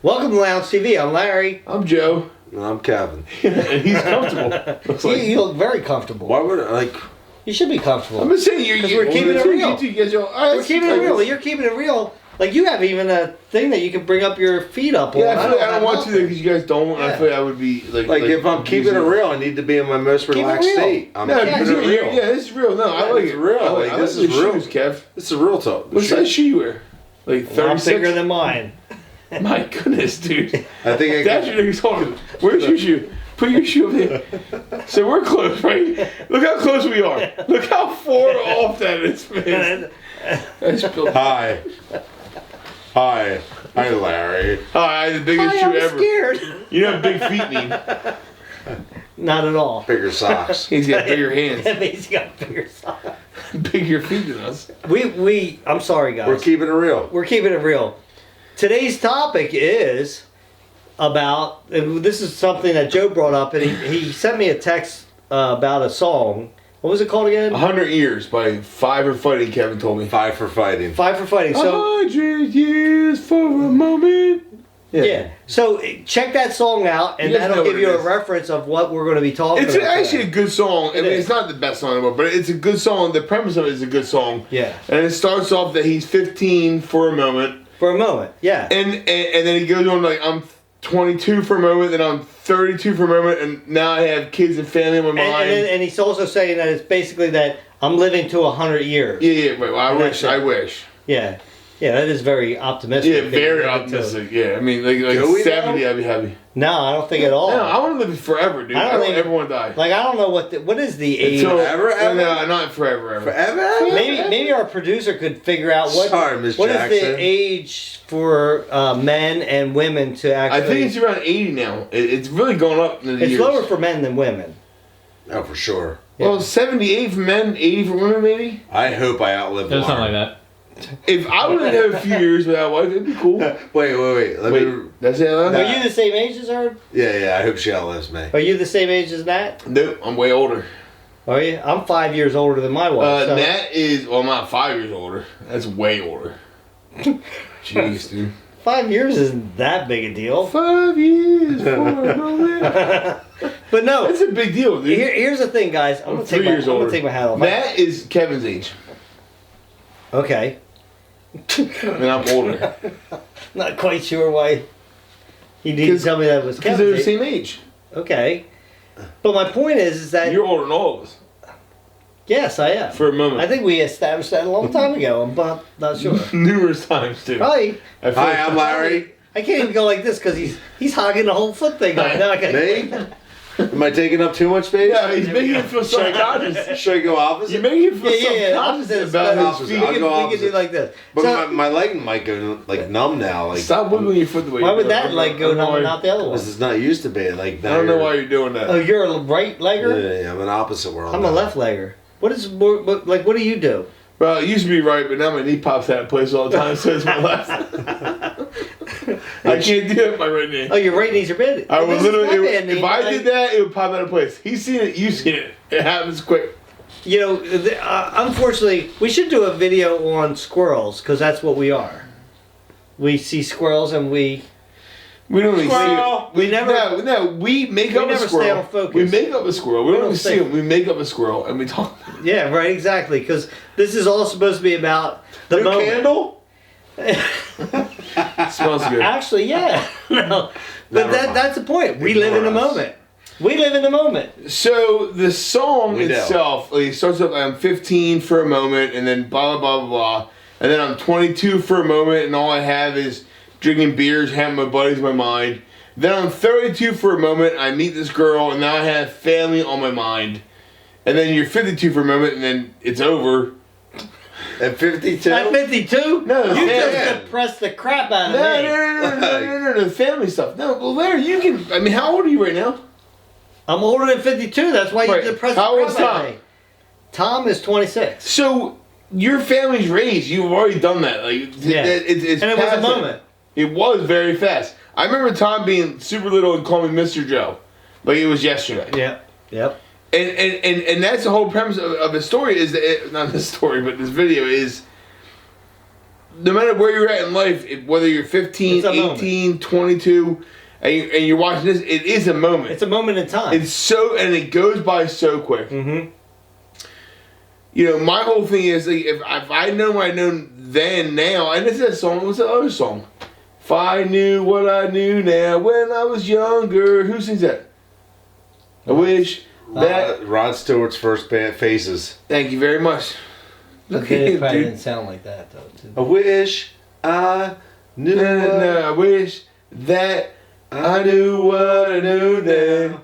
Welcome to Lounge TV. I'm Larry. I'm Joe. And I'm Kevin. And he's comfortable. You look very comfortable. Why would I, You should be comfortable. I'm just saying, we're keeping it real. We're keeping it real. You're keeping it real. Like, you have even a thing that you can bring up your feet up on. Yeah, I don't want to because you guys don't. Yeah. I feel like I would be like if I'm keeping it real, I need to be in my most relaxed state. I'm keeping it real. Yeah, it's real. No, I like it real. Like, this is real. Shoes, Kev. This is real talk. What size shoe you wear? Like 36? Bigger than mine. My goodness, dude. I think that's your nigga's talking. Where's your shoe? Put your shoe up here. So we're close, right? Look how close we are. Look how far off that is, man. Hi, Larry. Hi, the biggest shoe ever. Scared. You know big feet mean? Not at all. Bigger socks. He's got bigger hands. That means he got bigger socks. Bigger feet than us. I'm sorry, guys. We're keeping it real. We're keeping it real. Today's topic is about, and this is something that Joe brought up, and he sent me a text about a song. What was it called again? 100 Years by Five for Fighting, Kevin told me. Five for Fighting. Five for Fighting. So 100 years for a moment. Yeah. So check that song out, and that'll give you a reference of what we're going to be talking about. It's actually a good song. I mean, it's not the best song in the world, but it's a good song. The premise of it is a good song. Yeah. And it starts off that he's 15 for a moment. For a moment, yeah. And then he goes on like, I'm 22 for a moment, then I'm 32 for a moment, and now I have kids and family in my mind. And he's also saying that it's basically that I'm living to 100 years. Yeah. Well, I wish. Yeah. Yeah, that is very optimistic. Yeah, very optimistic. Yeah, I mean, like 70, I'd be happy. No, I don't think at all. No, I want to live forever, dude. I don't ever want to die. Like, I don't know what is the age. Forever? No, not forever. Forever? Maybe our producer could figure out what is the age for men and women to actually. I think it's around 80 now. It's really going up in the years. It's lower for men than women. Oh, for sure. Yeah. Well, 78 for men, 80 for women, maybe. I hope I outlive. There's something like that. If I would have had a few years without a wife, it'd be cool. Wait. That's it. Are you the same age as her? Yeah. I hope she outlives me. Are you the same age as Nat? Nope, I'm way older. Are you? I'm 5 years older than my wife. Nat is, well, I'm not 5 years older. That's way older. Jeez, dude. 5 years isn't that big a deal. 5 years for a moment. But no. It's a big deal, dude. Here's the thing, guys. I'm going to take my hat off. Nat is Kevin's age. Okay. And I'm older. Not quite sure why you need to tell me that was Kevin's because they're the age. same age. Okay. But my point is that... You're older than all of us. Yes, I am. For a moment. I think we established that a long time ago. I'm not sure. Numerous times, too. Probably. Hi, I'm Larry. I can't even go like this because he's hogging the whole foot thing. Me? Am I taking up too much space? Yeah, he's making it feel self-conscious. Should I go opposite? You're making it feel self-conscious about his feet. We can do like this. But so, my leg might go like numb now. Like, stop wiggling your foot the way why you would that leg go numb and not the other one? This is not used to be. Like, I don't know why you're doing that. Oh, you're a right legger? Yeah, I'm an opposite world. I'm a left legger. What do you do? Well, it used to be right, but now my knee pops out of place all the time, so it's my left. I can't do that with my right knee. Oh, your right knee's your bad. I would literally, if I did that, it would pop out of place. He's seen it, you've seen it. It happens quick. You know, unfortunately, we should do a video on squirrels, because that's what we are. We see squirrels and we don't really squirrel. see it. We make up a squirrel. Stay on focus. We make up a squirrel. We don't even see him. We make up a squirrel and we talk. Yeah, right, exactly. Because this is all supposed to be about the moment. Candle? Smells good. Actually, yeah. No. But that's the point. We live in the moment. We live in the moment. So the song itself, it starts up, I'm 15 for a moment, and then blah, blah, blah, blah. And then I'm 22 for a moment, and all I have is drinking beers, having my buddies in my mind. Then I'm 32 for a moment, I meet this girl, and now I have family on my mind. And then you're 52 for a moment, and then it's over. At 52? At 52? No, you just depressed the crap out of me. No, the family stuff. No, well, Larry, you can, I mean, how old are you right now? I'm older than 52, that's why you depressed the crap out of me. Tom is 26. So, your family's raised, you've already done that. Like, yeah. It's and it was a moment. It was very fast. I remember Tom being super little and calling me Mr. Joe. Like it was yesterday. Yeah. Yep. And that's the whole premise of the story is that, not the story, but this video is no matter where you're at in life, whether you're 15, 18, 22, and you're watching this, it is a moment. It's a moment in time. And it goes by so quick. Mm-hmm. You know, my whole thing is, like, if I know what I know then, now, and it's that song, what's that other song? If I knew what I knew now when I was younger. Who sings that? I wish that... Rod Stewart's first band, Faces. Thank you very much. Look at it, probably didn't sound like that, though. Too. I wish I knew I wish that I knew what I knew then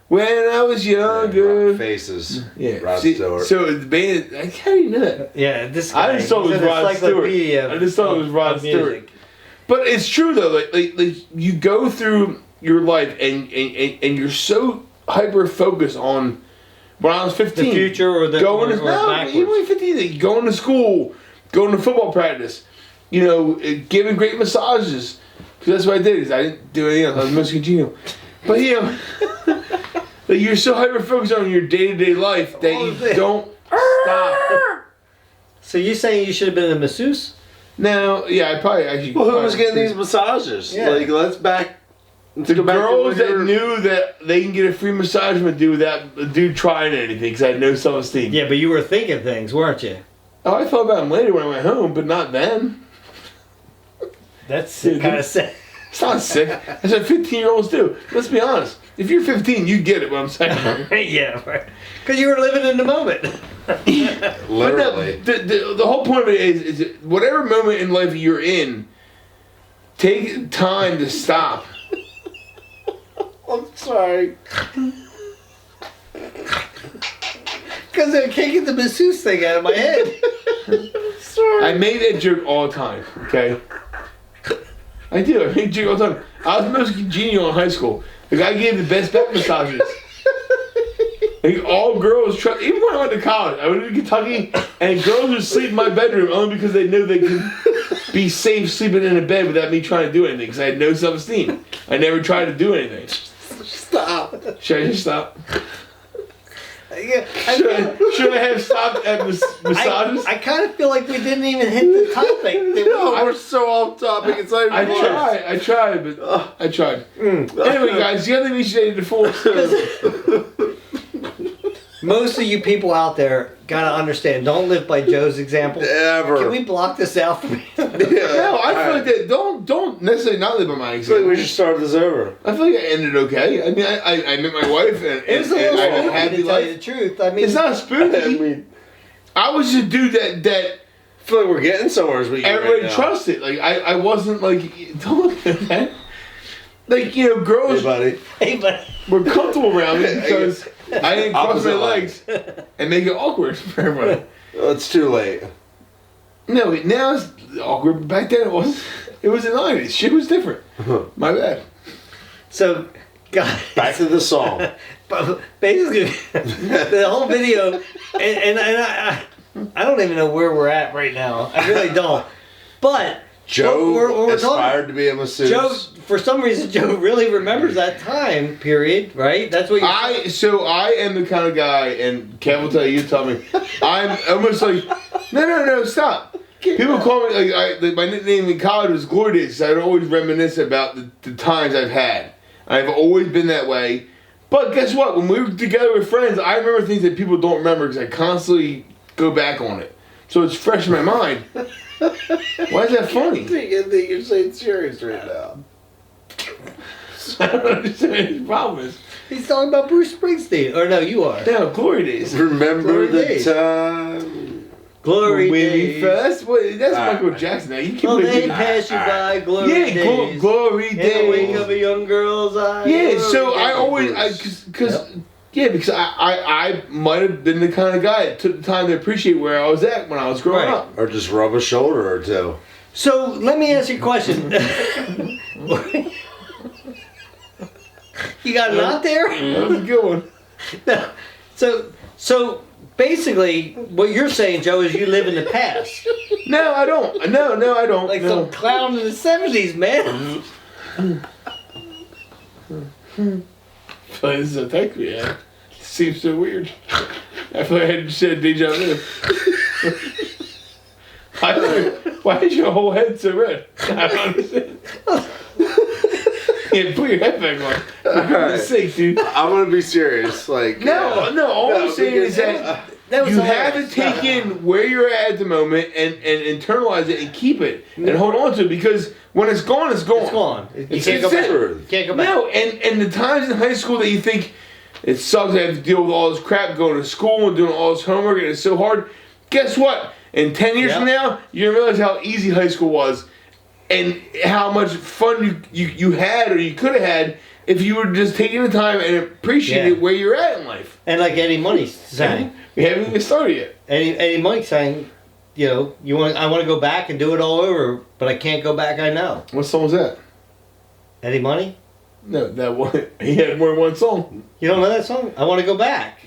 when I was younger. Yeah, Faces. Yeah. Rod Stewart. So the band, how do you know that? Yeah, this guy. I just thought it was Rod Stewart. But it's true though, like you go through your life and you're so hyper focused on when I was 15. The future or the going or backwards. Even when 15, going to school, going to football practice, you know, giving great massages. Because that's what I did, because I didn't do anything else. I was most congenial. But you know, like you're so hyper focused on your day-to-day life that you don't stop. So you saying you should have been a masseuse? No, yeah, I probably actually. Well, who was getting these massages? Yeah. Like, let's back. The girls that knew that they can get a free massage from a dude without a dude trying anything, because I had no self-esteem. Yeah, but you were thinking things, weren't you? Oh, I thought about them later when I went home, but not then. That's kind of sad. It's not sick. That's what 15-year-olds do. Let's be honest. If you're 15, you get it, what I'm saying. Yeah, right. Because you were living in the moment. Literally. But no, the whole point of it is whatever moment in life you're in, take time to stop. I'm sorry. Because I can't get the masseuse thing out of my head. Sorry. I made that joke all the time, okay? I do. I made joke all the time. I was most congenial in high school. The guy gave the best back massages. Like, all girls, even when I went to college, I went to Kentucky, and girls would sleep in my bedroom only because they knew they could be safe sleeping in a bed without me trying to do anything, because I had no self-esteem. I never tried to do anything. Stop. Should I just stop? Yeah, should I have stopped at massages? I kind of feel like we didn't even hit the topic. No, we're so off topic. It's not even I tried, but I tried. Anyway, guys, the other thing we should divorce. Most of you people out there gotta understand. Don't live by Joe's example. Ever. Can we block this out from him? No, I feel like that. Don't necessarily not live by my I feel example. like we should start this over. I feel like it ended okay. I mean, I met my wife and It was a little I had a spooky, happy to tell you life. the truth. I mean, It's not spooky. I mean, I was just a dude that I feel like we're getting somewhere with you everybody right now. trusted. Like I wasn't like don't look at that. Like, you know, girls Hey, buddy. Hey, but were comfortable around me because I didn't cross my Opposite legs and make it awkward for everybody. Oh, it's too late. No, now it's awkward. Back then it was. It was the 90s. Shit was different. My bad. so, guys. Back to the song. But basically, the whole video, and I don't even know where we're at right now. I really don't. But Joe we're aspired to be a masseuse. Joe, for some reason, Joe really remembers that time period, right? That's what I am the kind of guy, and Kev will tell you, tell me, I'm almost like, no, stop. People call me, like my nickname in college was Glory Days, because I'd always reminisce about the times I've had. I've always been that way. But guess what? When we were together with friends, I remember things that people don't remember because I constantly go back on it. So it's fresh in my mind. Why is that funny? I think you're saying serious right now. I don't understand what the problem is. he's talking about Bruce Springsteen. Or no, you are. No, Glory Days. Remember Glory the days. time. Glory When we days. first, that's Michael Alright. Jackson. Now you keep Well, they making pass you by, glory yeah, days. Glory In the wake Days. of a young girl's eye. Yeah, glory so I days. always, because I might have been the kind of guy that took the time to appreciate where I was at when I was growing Right. up. Or just rub a shoulder or two. So let me ask you a question. You got a knot there? That was a good one. No. So basically, what you're saying, Joe, is you live in the past, No, I don't. No, I don't. like no. some clown in the '70s, man. But this is a tech yeah. It seems so weird. I feel like I had just said deja vu. Why is your whole head so red? I don't understand. Yeah, put your head back on. For goodness sake, dude. I'm gonna be serious. Like No. All I'm saying is that you have to take in where you're at the moment and internalize it and keep it and hold on to it, because when it's gone, it's gone. It's gone. You can't go back. You can't go back. No, and the times in high school that you think it sucks, I have to deal with all this crap, going to school and doing all this homework, and it's so hard. Guess what? In 10 years from now, you're gonna realize how easy high school was, and how much fun you had or you could have had if you were just taking the time and appreciating where you're at in life. And like Eddie Money's saying, we haven't even started yet. Eddie Money's saying, I want to go back and do it all over, but I can't go back. I know. What song was that? Eddie Money? No, that one. He had more than one song. You don't know that song? I want to go back.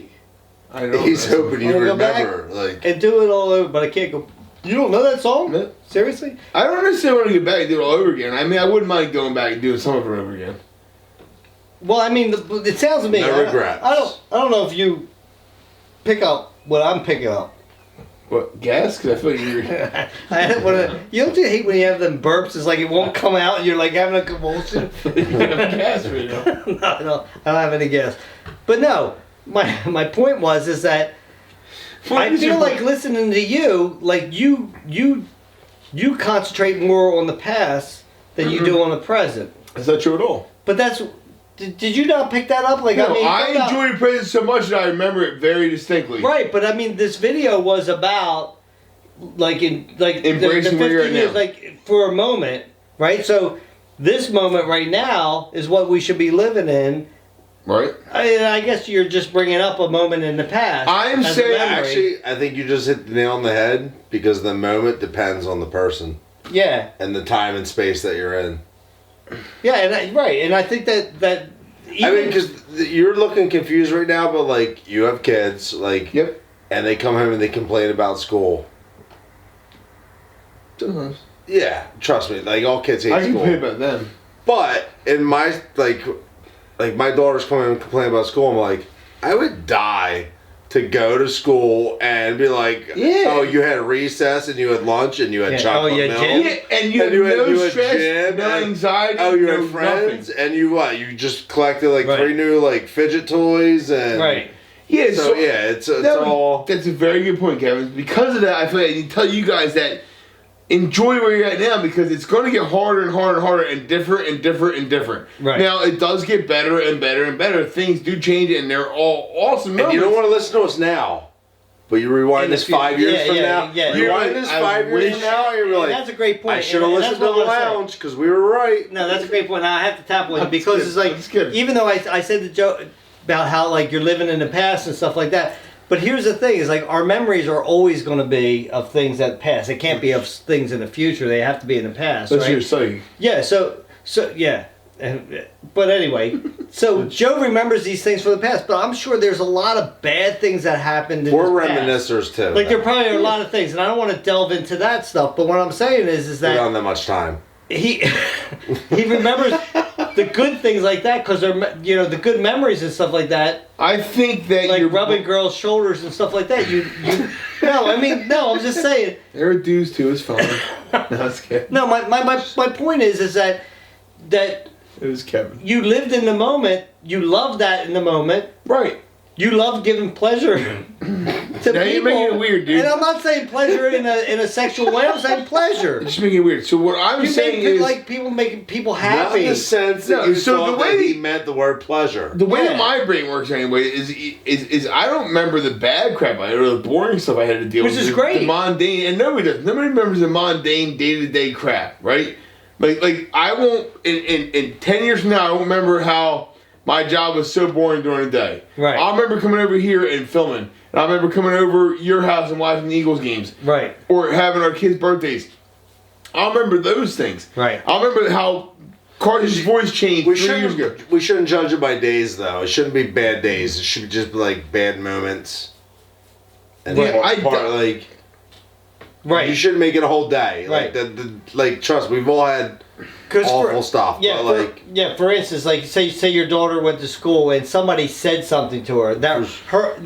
I know. He's hoping you remember, and do it all over, but I can't go. You don't know that song? No. Seriously? I don't necessarily want to get back and do it all over again. I mean, I wouldn't mind going back and doing some of it over again. Well, I mean, it sounds to me. No regrets. I don't know if you pick up what I'm picking up. What, gas? Because I feel like you're... I don't want to. You don't hate when you have them burps? It's like it won't come out, and you're like having a convulsion. You have gas right now. No, I don't have any gas. But no, my point is that I feel like listening to you, like you concentrate more on the past than you do on the present. That's not true at all. But that's. Did you not pick that up? Like, no, I enjoy present so much that I remember it very distinctly. Right, but I mean, this video was about embracing the where you're at years, now. like for a moment, right? So this moment right now is what we should be living in. Right. I guess you're just bringing up a moment in the past. I'm saying, actually, I think you just hit the nail on the head, because the moment depends on the person. Yeah. And the time and space that you're in. Yeah, and I think that. Even, I mean, because you're looking confused right now, but like you have kids, like, and they come home and they complain about school. Sometimes. Yeah, trust me, like all kids hate school. I complain about them. But in my like my daughters come in and complain about school, I'm like, I would die to go to school and be like, oh, you had recess and you had lunch and you had chocolate milk. And you had no stress, no anxiety. Oh, you had friends, nothing. and you just collected like 3 new like fidget toys and Yeah, so it's all. That's a very good point, Kevin. Because of that, I feel like I need to tell you guys that enjoy where you're at now, because it's going to get harder and harder and harder and different and different and different. Right. Now, it does get better and better and better. Things do change, and they're all awesome moments. And you don't want to listen to us now, but you rewind this 5 years from now. Yeah. Rewind this 5 years from now, and you're like, that's a great point. I should have listened to the lounge, because we were right. No, that's a great point. Now I have to tap on it, because it's like, even though I said the joke about how like you're living in the past and stuff like that. But here's the thing: is like our memories are always going to be of things that pass. It can't be of things in the future. They have to be in the past. That's right? what you're saying. Yeah. So yeah. But anyway, so Joe remembers these things from the past. But I'm sure there's a lot of bad things that happened in We're the past. reminiscers too. Like there probably are a lot of things, and I don't want to delve into that stuff. But what I'm saying is that we don't have that much time. He remembers the good things like that, because they're the good memories and stuff like that. I think that like you're rubbing girls' shoulders and stuff like that. I'm just saying. There are dudes too. It's fine. No, it's Kevin. No, my point is that it was Kevin. You lived in the moment. You loved that in the moment. Right. You love giving pleasure to people. You're making it weird, dude. And I'm not saying pleasure in a sexual way. I'm saying pleasure. You're just making it weird. So what I'm saying is, like people making people happy. Not in the sense that you thought that he meant the word pleasure. The way that my brain works anyway is I don't remember the bad crap I had or the boring stuff I had to deal with. Which is great. The mundane, and nobody does. Nobody remembers the mundane day-to-day crap, right? Like I won't in 10 years from now I won't remember how my job was so boring during the day. Right. I remember coming over here and filming. And I remember coming over your house and watching the Eagles games. Right. Or having our kids' birthdays. I remember those things. Right. I remember how Carter's voice changed 3 years ago. We shouldn't judge it by days, though. It shouldn't be bad days. It should just be like bad moments. And Right. Right. You shouldn't make it a whole day. Right. Like trust, we've all had awful stuff. Yeah. But for instance, like say your daughter went to school and somebody said something to her that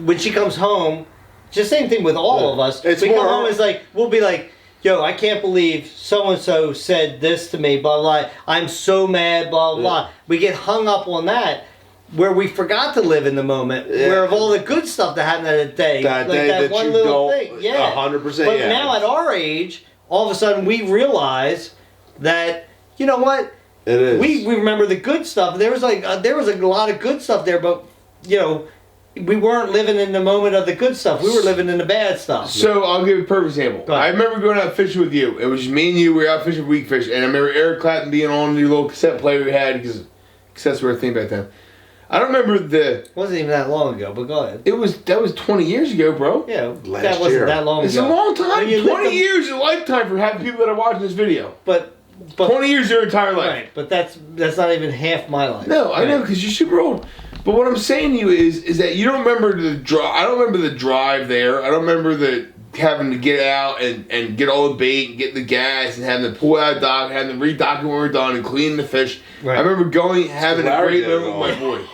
when she comes home, just same thing with all of us. It's we more come home is like we'll be like, yo, I can't believe so-and-so said this to me, blah, blah, I'm so mad, blah, blah, blah. We get hung up on that, where we forgot to live in the moment, where of all the good stuff that happened that day, that one little thing. Yeah. 100%, But now at our age, all of a sudden we realize that, you know what? It is. We remember the good stuff. There was there was a lot of good stuff there, but, you know, we weren't living in the moment of the good stuff. We were living in the bad stuff. So I'll give you a perfect example. I remember going out fishing with you. It was just me and you. We were out fishing week fishing, and I remember Eric Clapton being on the little cassette player we had because cassettes were a thing back then. I don't remember It wasn't even that long ago, but go ahead. That was 20 years ago, bro. Yeah, that wasn't that long ago. It's a long time. 20 years is a lifetime for having people that are watching this video. But 20 years of your entire life. Right, but that's not even half my life. No, I know, because you're super old. But what I'm saying to you is that you don't remember the drive. I don't remember the drive there. I don't remember having to get out and get all the bait and get the gas and having to pull out a dock, having to redock it when we're done and clean the fish. Right. I remember having a great moment with my boy.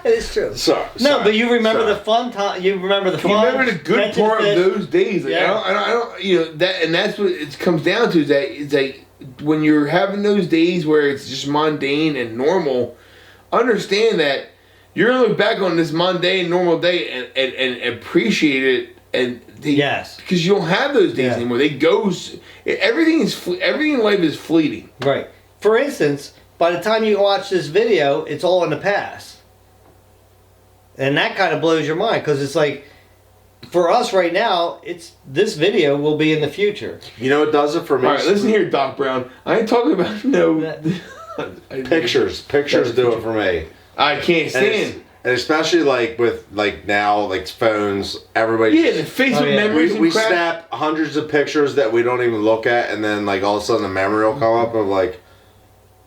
It's true. Sorry. But you remember the fun time. You remember the fun. You remember the good part of those days. Like, yeah. I don't. You know that, and that's what it comes down to. Is that when you're having those days where it's just mundane and normal, understand that you're gonna look back on this mundane, normal day and appreciate it. And yes, because you don't have those days anymore. They go. Everything in life is fleeting. Right. For instance, by the time you watch this video, it's all in the past. And that kind of blows your mind because it's like, for us right now, this video will be in the future. You know what does it for me? All right, listen here, Doc Brown. I ain't talking about pictures. Pictures do it for me. I can't stand. And especially with now phones, everybody. Yeah, the Facebook memories. We snap hundreds of pictures that we don't even look at, and then all of a sudden a memory will come up of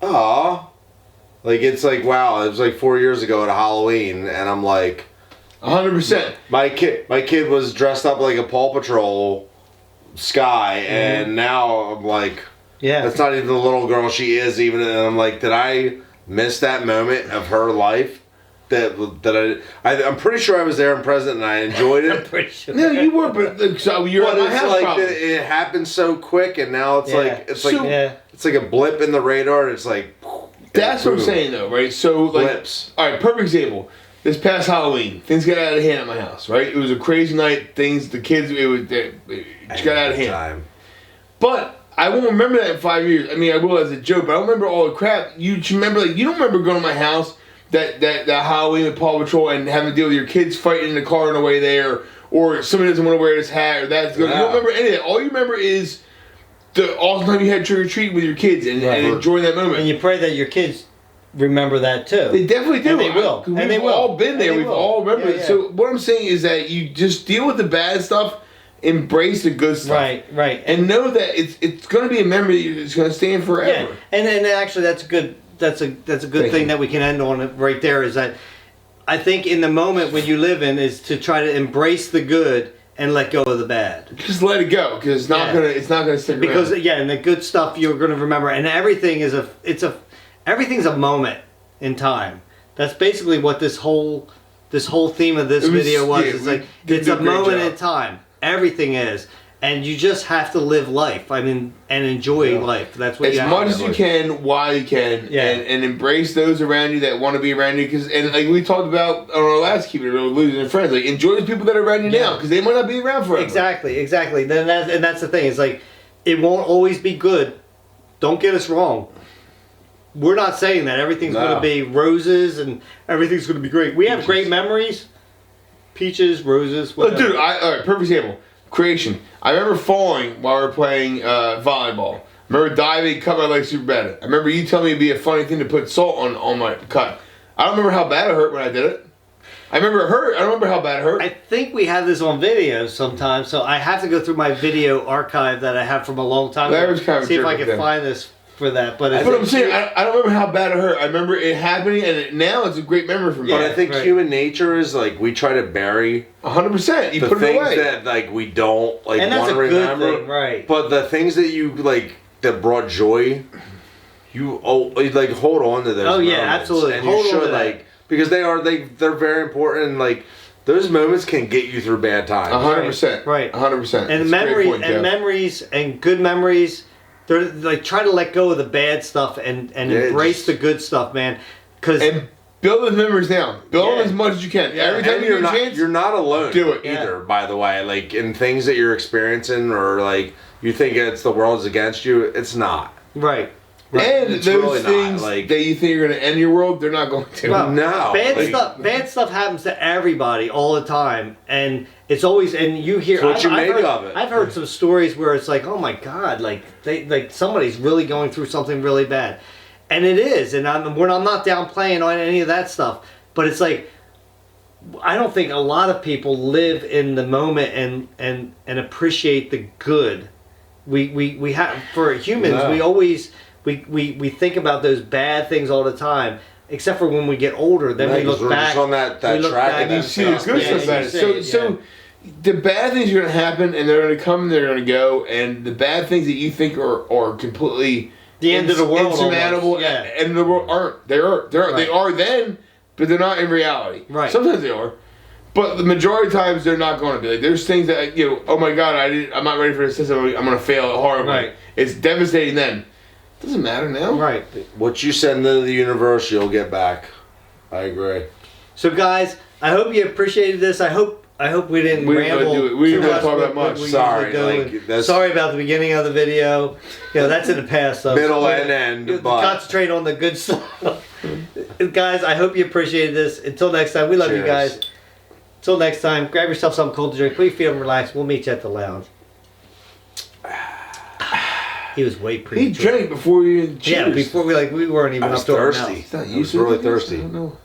aw. It's wow, it was 4 years ago at a Halloween, and I'm 100%. My kid was dressed up like a Paw Patrol Sky, and now I'm that's not even the little girl she is even, and I'm did I miss that moment of her life? I'm pretty sure I was there and present, and I enjoyed it. I'm pretty sure. No, you were, but so you're at my house. It happened so quick, and now it's it's like a blip in the radar, and it's that's what I'm saying, though, right? So, blips. All right, perfect example. This past Halloween, things got out of hand at my house, right? It was a crazy night. The kids, it got out of hand. But I won't remember that in 5 years. I mean, I will as a joke, but I don't remember all the crap. You remember, you don't remember going to my house that Halloween with Paw Patrol and having to deal with your kids fighting in the car on the way there, or somebody doesn't want to wear this hat, or that's good. You don't remember any of that. All you remember is the awesome time you had trick or treat with your kids and enjoying that moment. And you pray that your kids remember that too. They definitely do. And they will. We've all been there. We've all remembered it. So what I'm saying is that you just deal with the bad stuff, embrace the good stuff. Right. And know that it's going to be a memory that's going to stand forever. Yeah. And actually that's good. That's a good thing that we can end on it right there. Is that I think in the moment when you live in is to try to embrace the good and let go of the bad. Just let it go, because it's not gonna stick around. Because and the good stuff you're gonna remember, and everything is everything's a moment in time. That's basically what this whole theme of this video was. It's a moment in time. Everything is. And you just have to live life. I mean, and enjoy life. That's what as much as you can, while you can, and embrace those around you that want to be around you. Because we talked about on our last Keepin It Real, losing friends. Enjoy the people that are around you now, because they might not be around forever. Exactly. Then that's the thing. It's it won't always be good. Don't get us wrong. We're not saying that everything's going to be roses and everything's going to be great. We have great memories. Peaches, roses. Look, dude. All right, perfect example. Creation. I remember falling while we were playing volleyball. I remember diving, cut my leg super bad. I remember you telling me it'd be a funny thing to put salt on my cut. I don't remember how bad it hurt when I did it. I remember it hurt. I don't remember how bad it hurt. I think we have this on video sometimes, so I have to go through my video archive that I have from a long time ago. See if I can find this for that. But I'm saying, I don't remember how bad it hurt. I remember it happening, and now it's a great memory for me. But I think human nature is we try to bury 100%. You the put it things away. that we don't and that's want to remember. Good thing, right? But the things that you that brought joy, you hold on to those. Oh yeah, absolutely. And you should because they're very important. And those moments can get you through bad times. 100%. Right. 100%. And memories and good memories, they're like try to let go of the bad stuff and embrace the good stuff, man. And build those memories down. Build them as much as you can. Every time you get a chance, you're not alone. Do it either. By the way, like in things that you're experiencing, or like you think it's the world's against you, it's not. Right. And it's those really things that you think are going to end your world, they're not going to. Well, no. Bad stuff happens to everybody all the time, and it's always you hear. I've heard some stories where it's like, oh my God, like somebody's really going through something really bad, and it is. And I'm not downplaying on any of that stuff, but it's like I don't think a lot of people live in the moment and appreciate the good. We have for humans. We always. We think about those bad things all the time, except for when we get older. Then we look back on that track and you see the good stuff. So the bad things are going to happen, and they're going to come, and they're going to go, and the bad things that you think are completely the end of the world, insurmountable, and the world aren't. They are then, but they're not in reality. Right. Sometimes they are. But the majority of times they're not going to be. Like, there's things that oh my God, I'm not ready for this system. I'm going to fail horribly. Right. It's devastating then. Doesn't matter now. Right. What you send into the universe, you'll get back. I agree. So guys, I hope you appreciated this. I hope we didn't ramble. We didn't talk about much. Sorry. Sorry about the beginning of the video. That's in the past. So middle and end. Concentrate on the good stuff. Guys, I hope you appreciated this. Until next time, we love you guys. Until next time, grab yourself something cold to drink. Please feel relaxed. We'll meet you at the lounge. He was way premature. He drank before you cheers. Yeah, before we weren't even up to our mouth. I was really thirsty. I don't know.